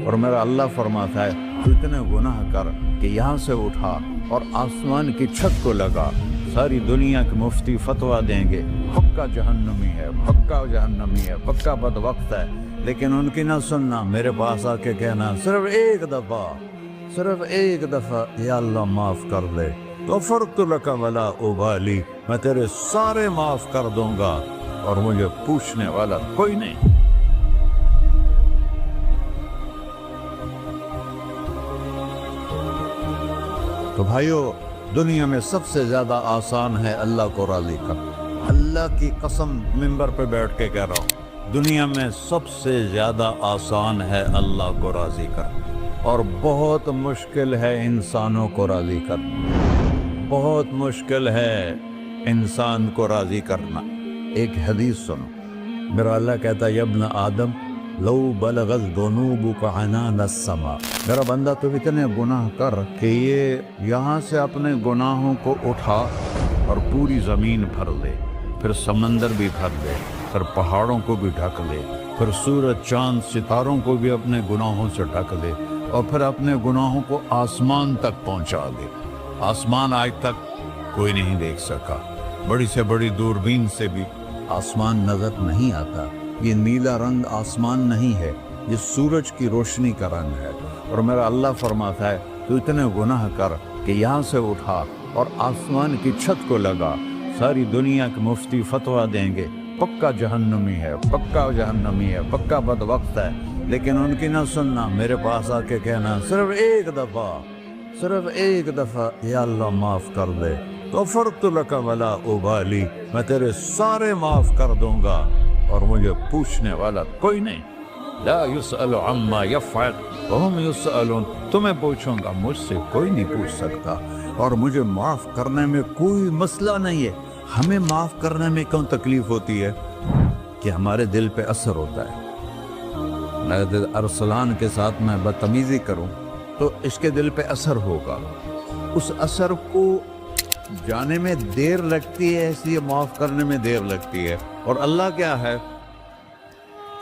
اور میرا اللہ فرماتا ہے تو اتنے گناہ کر کہ یہاں سے اٹھا اور آسمان کی چھت کو لگا، ساری دنیا کے مفتی فتویٰ دیں گے پکا جہنمی ہے، پکا جہنمی ہے، پکا بدبخت ہے، لیکن ان کی نہ سننا، میرے پاس آ کے کہنا صرف ایک دفعہ یا اللہ معاف کر دے، غفرت لک ولا ابالی، میں تیرے سارے معاف کر دوں گا اور مجھے پوچھنے والا کوئی نہیں۔ تو بھائیو، دنیا میں سب سے زیادہ آسان ہے اللہ کو راضی کرنا، اللہ کی قسم منبر پہ بیٹھ کے کہہ رہا ہوں، دنیا میں سب سے زیادہ آسان ہے اللہ کو راضی کرنا، اور بہت مشکل ہے انسانوں کو راضی کرنا، بہت مشکل ہے انسان کو راضی کرنا۔ ایک حدیث سنو، میرا اللہ کہتا ہے یا ابن آدم لو بلغت ذنوبک عنان السماء، میرا بندہ تو اتنے گناہ کر کہ یہ یہاں سے اپنے گناہوں کو اٹھا اور پوری زمین بھر لے، پھر سمندر بھی بھر لے، پھر پہاڑوں کو بھی ڈھک لے، پھر سورج چاند ستاروں کو بھی اپنے گناہوں سے ڈھک لے، اور پھر اپنے گناہوں کو آسمان تک پہنچا دے۔ آسمان آج تک کوئی نہیں دیکھ سکا، بڑی سے بڑی دوربین سے بھی آسمان نظر نہیں آتا۔ یہ نیلا رنگ آسمان نہیں ہے، یہ سورج کی روشنی کا رنگ ہے۔ اور میرا اللہ فرماتا ہے تو اتنے گناہ کر کہ یہاں سے اٹھا اور آسمان کی چھت کو لگا، ساری دنیا کے مفتی فتویٰ دیں گے پکا جہنمی ہے، پکا جہنمی ہے، پکا بدبخت ہے، لیکن ان کی نہ سننا، میرے پاس آ کے کہنا صرف ایک دفعہ یا اللہ معاف کر دے، غفرت لک ولا ابالی، میں تیرے سارے معاف کر دوں گا اور مجھے پوچھنے والا کوئی نہیں۔ لا يسأل عما يفعل وهم يسألون، تمہیں پوچھوں گا، مجھ سے کوئی نہیں پوچھ سکتا، اور مجھے معاف کرنے میں کوئی مسئلہ نہیں ہے۔ ہمیں معاف کرنے میں کیوں تکلیف ہوتی ہے؟ کہ ہمارے دل پہ اثر ہوتا ہے۔ میں ارسلان کے ساتھ میں بدتمیزی کروں تو اس کے دل پہ اثر ہوگا، اس اثر کو جانے میں دیر لگتی ہے، اس لیے معاف کرنے میں دیر لگتی ہے۔ اور اللہ کیا ہے؟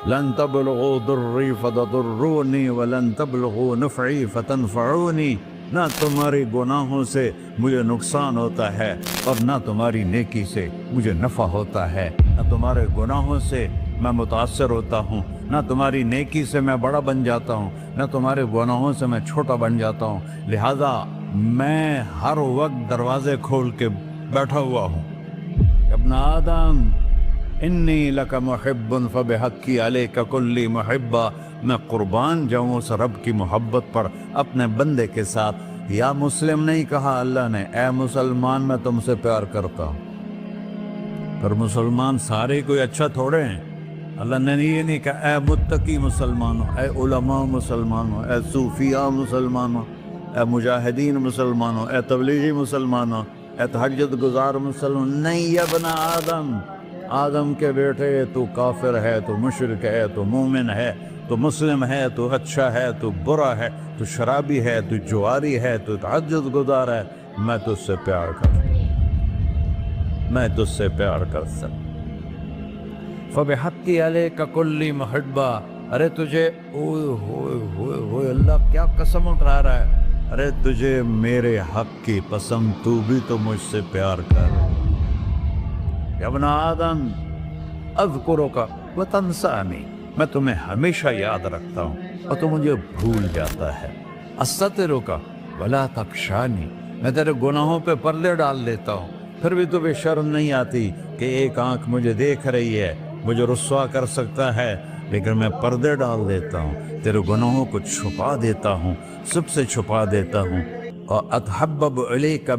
لن تبلغوا ضرری فتضرونی ولن تبلغوا نفعی فتنفعونی، نہ تمہاری گناہوں سے مجھے نقصان ہوتا ہے اور نہ تمہاری نیکی سے مجھے نفع ہوتا ہے، نہ تمہارے گناہوں سے میں متاثر ہوتا ہوں، نہ تمہاری نیکی سے میں بڑا بن جاتا ہوں، نہ تمہارے گناہوں سے میں چھوٹا بن جاتا ہوں، لہذا میں ہر وقت دروازے کھول کے بیٹھا ہوا ہوں۔ ابن آدم انی لک محب فبحقی علیک کلی محبہ، میں قربان جاؤں اس رب کی محبت پر اپنے بندے کے ساتھ۔ یا مسلم نہیں کہا اللہ نے، اے مسلمان میں تم سے پیار کرتا ہوں۔ پر مسلمان سارے کوئی اچھا تھوڑے ہیں، اللہ نے یہ نہیں کہا اے متقی مسلمانوں، اے علماء مسلمانوں، اے صوفیاء مسلمانوں، اے مجاہدین مسلمانوں، اے تبلیغی مسلمانوں، اے تہجد گزار مسلمان، نہیں یا ابن آدم، آدم کے بیٹے، تو کافر ہے، تو مشرک ہے، تو مومن ہے، تو مسلم ہے، تو اچھا ہے، تو برا ہے، تو شرابی ہے، تو جواری ہے، تو تہجد گزار ہے، میں تجھ سے پیار کرتا ہوں، میں تجھ سے پیار کرتا ہوں۔ فبحقی علیک کلی محبہ، ارے تجھے اوئے ہوئے ہوئے ہوئے، اللہ کیا قسم اٹھا رہا ہے، ارے تجھے میرے حق کی قسم، تو بھی تو مجھ سے پیار کر۔ یا ابن آدم اذکرک وتنسانی، میں تمہیں ہمیشہ یاد رکھتا ہوں اور تو مجھے بھول جاتا ہے۔ استترک ولا تخشانی، میں تیرے گناہوں پہ پردے ڈال دیتا ہوں، پھر بھی تمہیں شرم نہیں آتی کہ ایک آنکھ مجھے دیکھ رہی ہے، مجھے رسوا کر سکتا ہے، لیکن میں پردے ڈال دیتا ہوں، تیرے گناہوں کو چھپا دیتا ہوں، سب سے چھپا دیتا ہوں۔ اور اتحبب الیک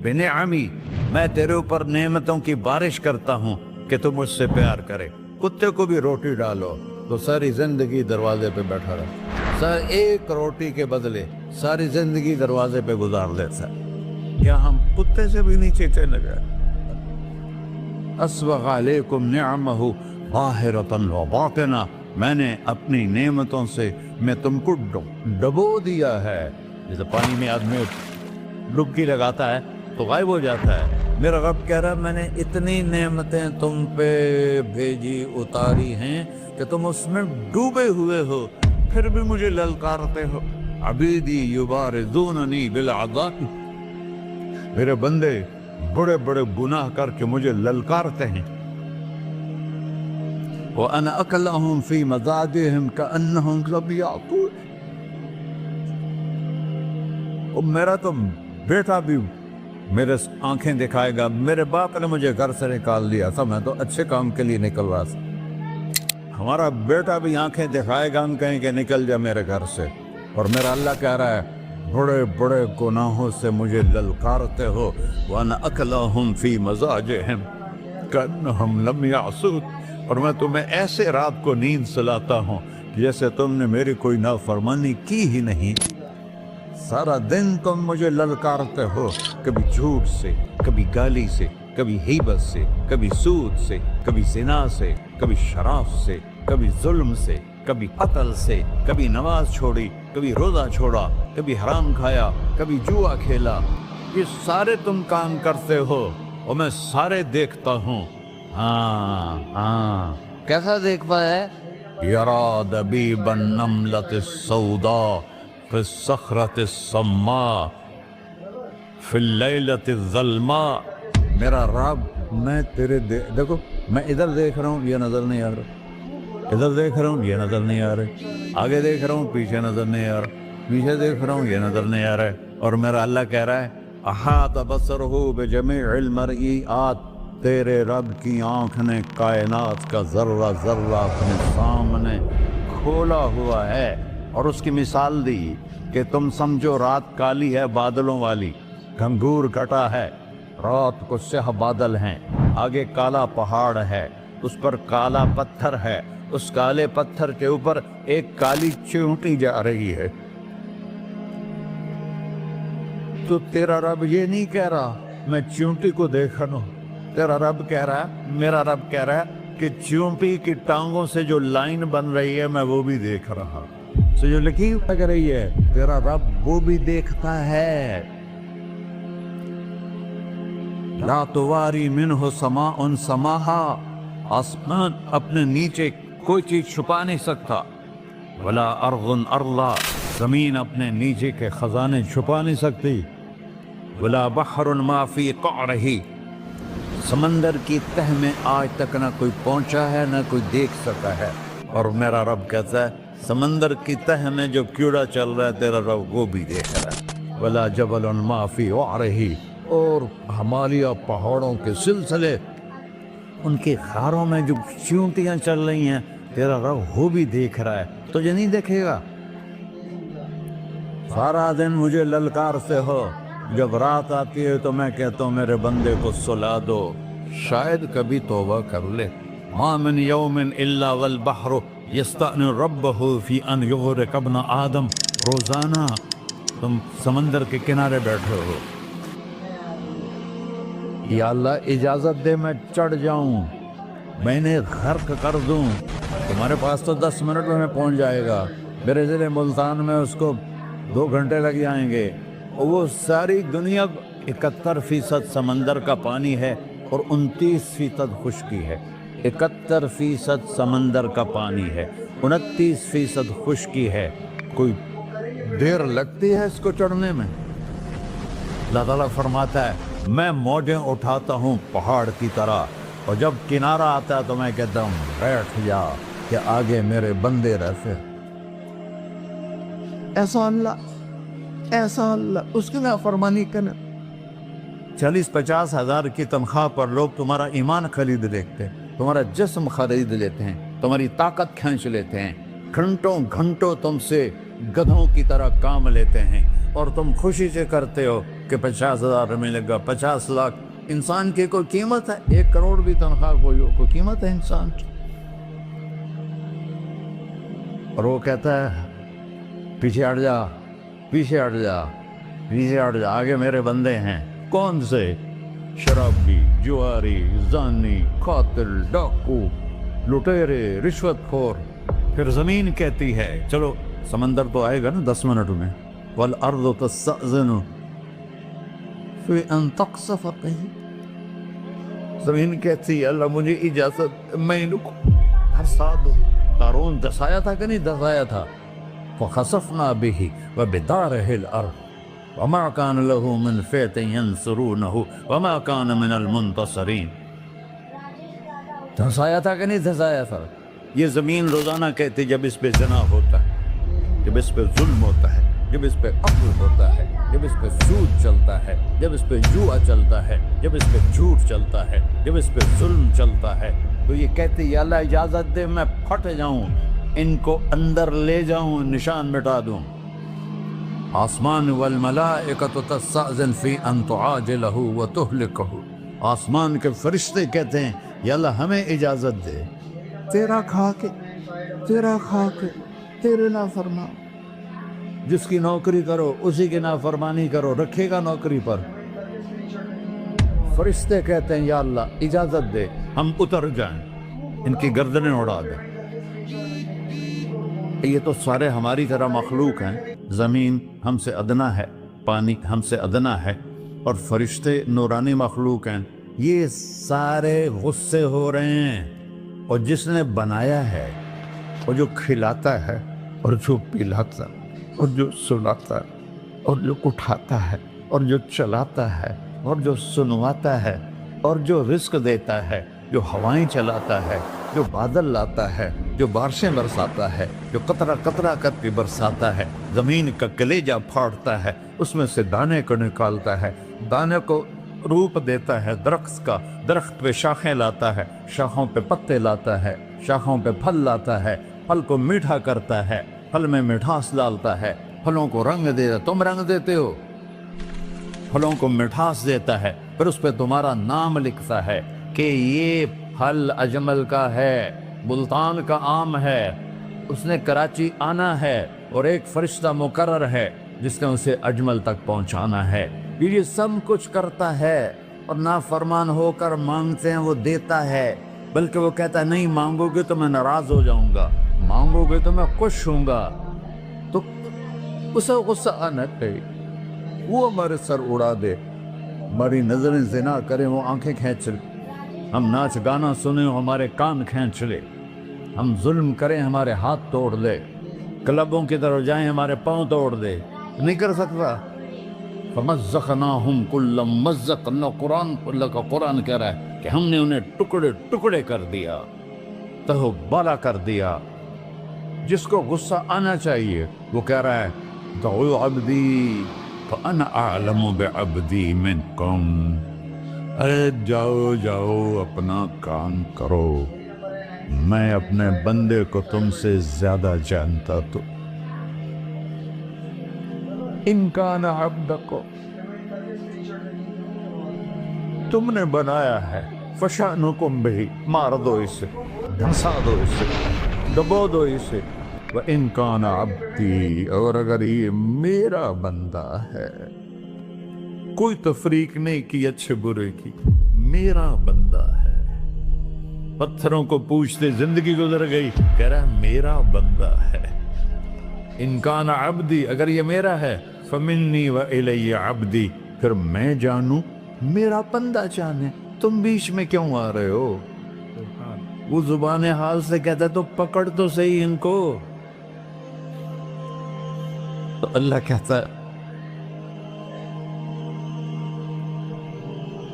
بنعمی، میں تیرے اوپر نعمتوں کی بارش کرتا ہوں کہ تو مجھ سے پیار کرے۔ کتے کو بھی روٹی ڈالو تو ساری زندگی دروازے پہ بیٹھا رہا، ایک روٹی کے بدلے ساری زندگی دروازے پہ گزار دیتا ہے۔ کیا ہم کتے سے بھی نیچے چلے گئے؟ اسبغ علیکم نعمہ ظاہرۃ و باطنہ، میں نے اپنی نعمتوں سے میں تم کو ڈبو دیا ہے، جیسے پانی میں آدمی ڈبکی لگاتا ہے تو غائب ہو جاتا ہے۔ میرا رب کہہ رہا ہے میں نے اتنی نعمتیں تم پہ بھیجی، اتاری ہیں کہ تم اس میں ڈوبے ہوئے ہو، پھر بھی مجھے للکارتے ہو. عبیدی یبارزوننی بالعذاب، میرے بندے بڑے بڑے گناہ کر کے مجھے للکارتے ہیں. وَأَنَا أَكْلَهُمْ فِي مَزَاجِهِمْ كَأَنَّهُمْ لَمْ يَعْقُلُونَ. میرا تو بیٹا بھی میرے آنکھیں دکھائے گا. میرے باپ نے مجھے گھر سے نکال دیا تھا، میں تو اچھے کام کے لیے نکل رہا تھا. ہمارا بیٹا بھی آنکھیں دکھائے گا، ہم کہیں کہ نکل جا میرے گھر سے. اور میرا اللہ کہہ رہا ہے بڑے بڑے گناہوں سے مجھے للکارتے ہو. وَأَنَا أَكْلَهُمْ فِي مَزَاجِهِمْ كَأَنَّهُمْ لَمْ يَعْصُونَ. اور میں تمہیں ایسے رات کو نیند سلاتا ہوں جیسے تم نے میری کوئی نافرمانی کی ہی نہیں. سارا دن تم مجھے للکارتے ہو، کبھی جھوٹ سے، کبھی گالی سے، کبھی غیبت سے، کبھی سود سے، کبھی زنا سے، کبھی شراب سے، کبھی ظلم سے، کبھی قتل سے، کبھی نماز چھوڑی، کبھی روزہ چھوڑا، کبھی حرام کھایا، کبھی جوا کھیلا. یہ سارے تم کام کرتے ہو اور میں سارے دیکھتا ہوں. ہاں کیسا دیکھ پایا ہے؟ یرا دبیب النملۃ السوداء فی الصخرۃ الصماء فی اللیلۃ الظلماء. میرا رب میں تیرے دیکھو، میں ادھر دیکھ رہا ہوں، یہ نظر نہیں آ رہا. ادھر دیکھ رہا ہوں، یہ نظر نہیں آ رہا. آگے دیکھ رہا ہوں، پیچھے نظر نہیں آ رہا. پیچھے دیکھ رہا ہوں، یہ نظر نہیں آ رہا ہے. اور میرا اللہ کہہ رہا ہے احاط بصرہ بجمیع المرئیات. تیرے رب کی آنکھ نے کائنات کا ذرہ ذرہ اپنے سامنے کھولا ہوا ہے. اور اس کی مثال دی کہ تم سمجھو رات کالی ہے بادلوں والی، گھنگور گھٹا ہے، رات کو سیاہ بادل ہیں، آگے کالا پہاڑ ہے، اس پر کالا پتھر ہے، اس کالے پتھر کے اوپر ایک کالی چیونٹی جا رہی ہے. تو تیرا رب یہ نہیں کہہ رہا میں چیونٹی کو دیکھ رہا ہوں. تیرا رب کہہ رہا ہے، میرا رب کہہ رہا ہے کہ چیونٹی کی ٹانگوں سے جو لائن بن رہی ہے میں وہ بھی دیکھ رہا. تو جو لکیر لگ رہی ہے تیرا رب وہ بھی دیکھتا ہے. لا تواری منہ سماء سماہا. آسمان اپنے نیچے کوئی چیز چھپا نہیں سکتا. ولا ارض ارضا. زمین اپنے نیچے کے خزانے چھپا نہیں سکتی. ولا بحر ما فی قعرہ. سمندر کی تہ میں آج تک نہ کوئی پہنچا ہے نہ کوئی دیکھ سکا ہے. اور میرا رب کہتا ہے سمندر کی تہ میں جو کیڑا چل رہا ہے تیرا رب وہ بھی دیکھ رہا ہے. ولا جبل ما فی وعرہ. اور ہمالیہ پہاڑوں کے سلسلے، ان کے خاروں میں جو چیونٹیاں چل رہی ہیں تیرا رب وہ بھی دیکھ رہا ہے. تجھے نہیں دیکھے گا؟ سارا دن مجھے للکارتے ہو، جب رات آتی ہے تو میں کہتا ہوں میرے بندے کو سلا دو، شاید کبھی توبہ کر لے. ما من یوم الا والبحر یستأن ربہ فی ان یغرق ابن آدم. روزانہ تم سمندر کے کنارے بیٹھے ہو، یا اللہ اجازت دے میں چڑھ جاؤں، میں انہیں غرق کر دوں. تمہارے پاس تو 10 منٹ میں پہنچ جائے گا، میرے ضلع ملتان میں اس کو 2 گھنٹے لگ جائیں گے. وہ ساری دنیا 71% سمندر کا پانی ہے اور 29% خشکی ہے. 71% سمندر کا پانی ہے، 29% خشکی ہے. کوئی دیر لگتی ہے اس کو چڑھنے میں؟ اللہ تعالیٰ فرماتا ہے میں موجیں اٹھاتا ہوں پہاڑ کی طرح، اور جب کنارہ آتا ہے تو میں کہتا ہوں بیٹھ جا کہ آگے میرے بندے رہتے. ایسا اللہ اس کی نافرمانی کرنا. 40-50 ہزار کی تنخواہ پر لوگ تمہارا ایمان خرید لیتے ہیں، تمہارا جسم خرید لیتے ہیں، تمہاری طاقت کھینچ لیتے ہیں، گھنٹوں گھنٹوں تم سے گدھوں کی طرح کام لیتے ہیں، اور تم خوشی سے کرتے ہو کہ 50,000 ملے گا، 50 لاکھ. انسان کی کوئی قیمت ہے؟ 1 کروڑ بھی تنخواہ کوئی قیمت ہے انسان کی؟ اور وہ کہتا ہے پیچھے ہٹ جا، پیچھے ہٹ جا، پیچھے ہٹ جا، آگے میرے بندے ہیں. کون سے؟ شرابی، جواری، زانی، قاتل، ڈاکو، لٹیرے، رشوت خور. پھر زمین کہتی ہے چلو سمندر تو آئے گا نا 10 منٹ میں. والارض تستأذن فی ان تقصف کہیں. زمین کہتی ہے اللہ مجھے اجازت، میں ان کو ہرسا دو. قارون دسایا تھا کہ نہیں دسایا تھا؟ فخسفنا به وبداره الأرض وما كان له من فئة ينصرونه وما كان من المنتصرين. دھنسایا تھا کہ نہیں دھنسایا تھا؟ یہ زمین روزانہ کہتے جب اس پہ زنا ہوتا ہے، جب اس پہ ظلم ہوتا ہے، جب اس پہ قتل ہوتا ہے، جب اس پہ سود چلتا ہے، جب اس پہ جوا چلتا ہے، جب اس پہ جھوٹ چلتا ہے، جب اس پہ ظلم چلتا ہے، تو یہ کہتے یا اللہ اجازت دے میں پھٹ جاؤں، ان کو اندر لے جاؤں، نشان مٹا دوں. آسمان والملائکۃ تستأذن فی ان تعاجلہ وتہلکہ. آسمان کے فرشتے کہتے ہیں یا اللہ ہمیں اجازت دے، تیرا کھا کے تیرے نافرمان، جس کی نوکری کرو اسی کی نافرمانی کرو، رکھے گا نوکری پر. فرشتے کہتے ہیں یا اللہ اجازت دے ہم اتر جائیں، ان کی گردنیں اڑا دیں. یہ تو سارے ہماری طرح مخلوق ہیں. زمین ہم سے ادنا ہے، پانی ہم سے ادنا ہے، اور فرشتے نورانی مخلوق ہیں. یہ سارے غصے ہو رہے ہیں، اور جس نے بنایا ہے اور جو کھلاتا ہے اور جو پلاتا اور جو سلاتا اور جو اٹھاتا ہے اور جو چلاتا ہے اور جو سنواتا ہے اور جو رزق دیتا ہے، جو ہوائیں چلاتا ہے، جو بادل لاتا ہے، جو بارشیں برساتا ہے، جو قطرہ قطرہ کر کے برساتا ہے، زمین کا کلیجہ پھاڑتا ہے، اس میں سے دانے کو نکالتا ہے، دانے کو روپ دیتا ہے درخت کا، درخت پہ شاخیں لاتا ہے، شاخوں پہ پتے لاتا ہے، شاخوں پہ پھل لاتا ہے، پھل کو میٹھا کرتا ہے، پھل میں مٹھاس ڈالتا ہے، پھلوں کو رنگ دیتا ہے. تم رنگ دیتے ہو، پھلوں کو مٹھاس دیتا ہے، پھر اس پہ تمہارا نام لکھتا ہے کہ یہ پھل اجمل کا ہے، ملتان کا آم ہے، اس نے کراچی آنا ہے، اور ایک فرشتہ مقرر ہے جس نے اسے اجمل تک پہنچانا ہے. یہ سب کچھ کرتا ہے، اور نافرمان ہو کر مانگتے ہیں وہ دیتا ہے، بلکہ وہ کہتا ہے نہیں مانگو گے تو میں ناراض ہو جاؤں گا، مانگو گے تو میں خوش ہوں گا. تو اسے غصہ آنا چاہیے، وہ ہمارے سر اڑا دے، ہماری نظریں زنا کریں وہ آنکھیں کھینچ لے، ہم ناچ گانا سنیں ہمارے کان کھینچ لے، ہم ظلم کریں ہمارے ہاتھ توڑ لے، کلبوں کی طرف جائیں ہمارے پاؤں توڑ دے. نہیں کر سکتا. فَمَزَّقْنَاهُمْ كُلَّ مُمَزَّقٍ. اللہ کا قرآن کہہ رہا ہے کہ ہم نے انہیں ٹکڑے ٹکڑے کر دیا، تہو بالا کر دیا. جس کو غصہ آنا چاہیے وہ کہہ رہا ہے دعوا عبدی فأنا أعلم بعبدی منکم. ارے جاؤ جاؤ اپنا کام کرو، میں اپنے بندے کو تم سے زیادہ جانتا. تو ان کان عبدکم، تم نے بنایا ہے، فشأنکم بہ، مار دو اسے، دھنسا دو اسے، دبو دو اسے. وَإِن كَانَ عَبْدِي، اور اگر یہ میرا بندہ ہے، کوئی تفریق نہیں کی اچھے برے کی، میرا بندہ ہے. پتھروں کو پوچھتے زندگی گزر گئی، کہہ رہا ہے میرا بندہ ہے. ان کان عبدی، اگر یہ میرا ہے، فمنی وإلی عبدی، پھر میں جانوں میرا بندہ جانے. تم بیچ میں کیوں آ رہے ہو؟ وہ زبان حال سے کہتا ہے تو پکڑ تو صحیح ان کو. تو اللہ کہتا ہے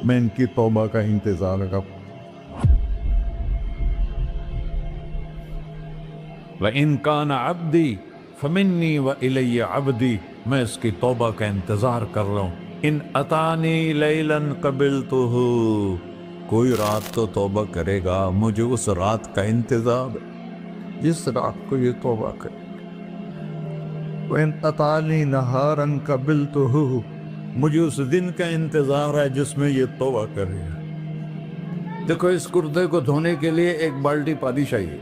میں ان کی توبہ کا انتظار کروں. وَإِن كَانَ عَبْدِي فَمِنِّي وَإِلَيَّ عَبْدِي، میں اس کی توبہ کا انتظار کر رہا ہوں. ان اتانی لیلاً قبلتہ، کوئی رات تو توبہ کرے گا، مجھے اس رات کا انتظار ہے جس رات کو یہ توبہ کرے. وَإِنْ أَتَانِي نَهَارًا قَبِلْتُهُ، مجھے اس دن کا انتظار ہے جس میں یہ توبہ کرے گا. دیکھو اس کرتے کو دھونے کے لیے ایک بالٹی پانی چاہیے.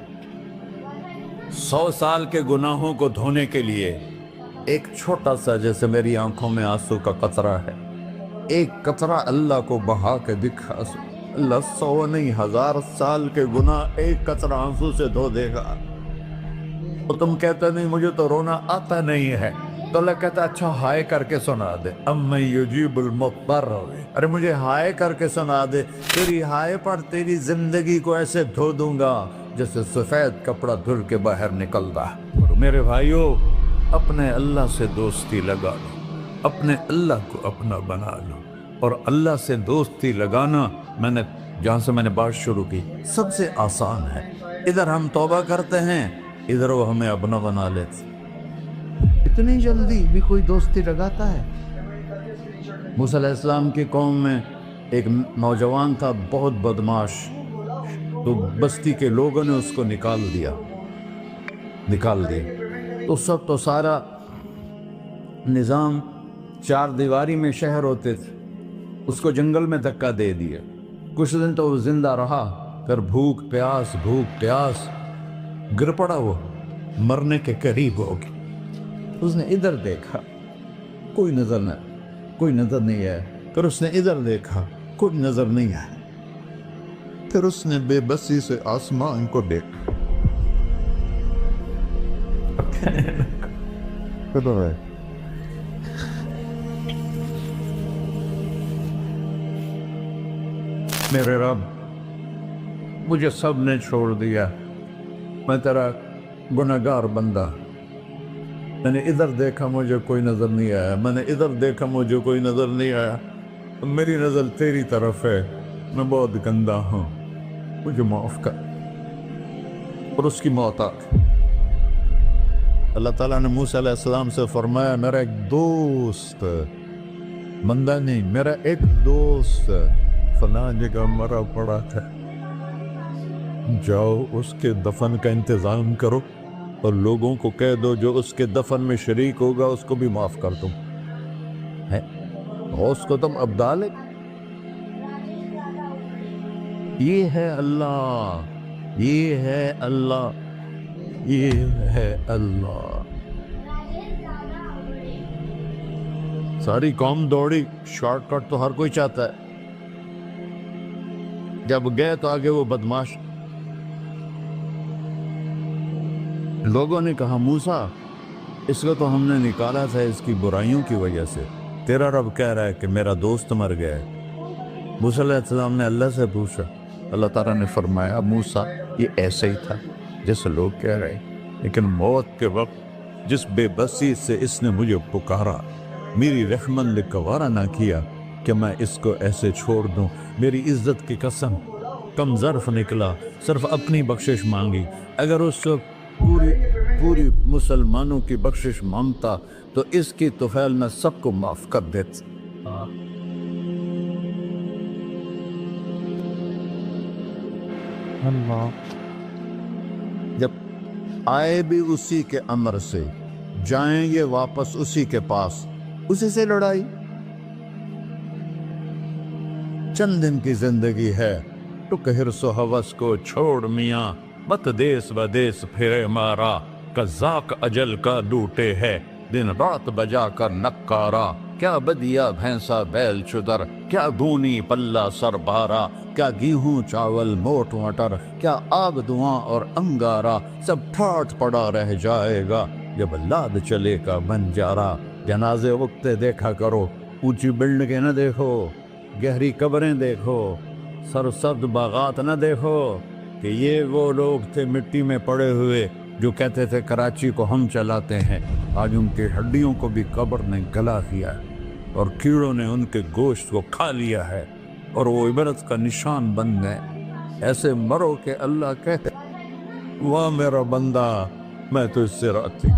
100 سال کے گناہوں کو دھونے کے لیے ایک چھوٹا سا، جیسے میری آنکھوں میں آنسو کا قطرہ ہے، ایک قطرہ اللہ کو بہا کے دکھا. اللہ 100 نہیں 1000 سال کے گناہ ایک قطرہ آنسو سے دھو دے گا. تو تم کہتے نہیں مجھے تو رونا آتا نہیں ہے، تو اللہ کہتا اچھا ہائے کر کے سنا دے. اَمَّن يُجِيبُ الْمُضْطَرَّ، ارے مجھے ہائے کر کے سنا دے، تیری ہائے پر تیری زندگی کو ایسے دھو دوں گا جیسے سفید کپڑا دھل کے باہر نکلتا. میرے بھائیو، اپنے اللہ سے دوستی لگا لو، اپنے اللہ کو اپنا بنا لو. اور اللہ سے دوستی لگانا جہاں سے میں نے بات شروع کی سب سے آسان ہے. ادھر ہم توبہ کرتے ہیں، ادھر وہ ہمیں اپنا بنا لیتے. اتنی جلدی بھی کوئی دوستی لگاتا ہے؟ موسیٰ علیہ السلام کی قوم میں ایک نوجوان تھا بہت بدماش، تو بستی کے لوگوں نے اس کو نکال دیا. تو سارا نظام 4 دیواری میں شہر ہوتے تھے، اس کو جنگل میں دھکا دے دیا. کچھ دن تو وہ زندہ رہا، پھر بھوک پیاس گر پڑا، وہ مرنے کے قریب ہو گیا. اس نے ادھر دیکھا، کوئی نظر نہیں ہے. پھر اس نے ادھر دیکھا، کوئی نظر نہیں ہے. پھر اس نے بے بسی سے آسمان کو دیکھا. میرے رب، مجھے سب نے چھوڑ دیا، میں تیرا گنہگار بندہ. میں نے ادھر دیکھا، مجھے کوئی نظر نہیں آیا. میں نے ادھر دیکھا، مجھے کوئی نظر نہیں آیا. میری نظر تیری طرف ہے، میں بہت گندا ہوں، مجھے معاف کر. اور اس کی موت آ گئی. اللہ تعالیٰ نے موسیٰ علیہ السلام سے فرمایا، میرا ایک دوست، بندہ نہیں، میرا ایک دوست فلاں جگہ مرا پڑا ہے، جاؤ اس کے دفن کا انتظام کرو اور لوگوں کو کہہ دو جو اس کے دفن میں شریک ہوگا اس کو بھی معاف کر دو. اس کو تم ابدال. یہ ہے اللہ، یہ ہے اللہ، یہ ہے اللہ. ساری قوم دوڑی، شارٹ کٹ تو ہر کوئی چاہتا ہے. جب گئے تو آگے وہ بدماش. لوگوں نے کہا، موسیٰ اس کو تو ہم نے نکالا تھا اس کی برائیوں کی وجہ سے، تیرا رب کہہ رہا ہے کہ میرا دوست مر گیا ہے. موسیٰ علیہ السلام نے اللہ سے پوچھا. اللہ تعالیٰ نے فرمایا، موسیٰ یہ ایسے ہی تھا جیسے لوگ کہہ رہے، لیکن موت کے وقت جس بے بسی سے اس نے مجھے پکارا، میری رحمت نے گوارا نہ کیا کہ میں اس کو ایسے چھوڑ دوں. میری عزت کی قسم، کم ظرف نکلا، صرف اپنی بخشش مانگی. اگر اس کو پوری مسلمانوں کی بخشش مانگتا تو اس کی طفیل میں سب کو معاف کر دیتا. اللہ جب آئے بھی اسی کے امر سے، جائیں گے واپس اسی کے پاس، اسی سے لڑائی. چند دن کی زندگی ہے، تو حرص و ہوس کو چھوڑ میاں، مت دیس بدیس پھرے مارا. قذاق اجل کا لوٹے ہے، دن رات بجا کر نکارا. کیا بدیا بھینسا بیل چدر، کیا گونی پلہ سر بارا. کیا گیہوں چاول موٹ مٹر، کیا آگ دھواں اور انگارا. سب ٹھاٹ پڑا رہ جائے گا جب لاد چلے کا بنجارا. جنازے وقت دیکھا کرو، اونچی بلڈنگیں نہ دیکھو، گہری قبریں دیکھو، سرسبز باغات نہ دیکھو کہ یہ وہ لوگ تھے مٹی میں پڑے ہوئے جو کہتے تھے کراچی کو ہم چلاتے ہیں. آج ان کی ہڈیوں کو بھی قبر نے گلا دیا ہے اور کیڑوں نے ان کے گوشت کو کھا لیا ہے اور وہ عبرت کا نشان بن گئے. ایسے مرو کہ اللہ کہتے، واہ میرا بندہ، میں تو اس سے راضی.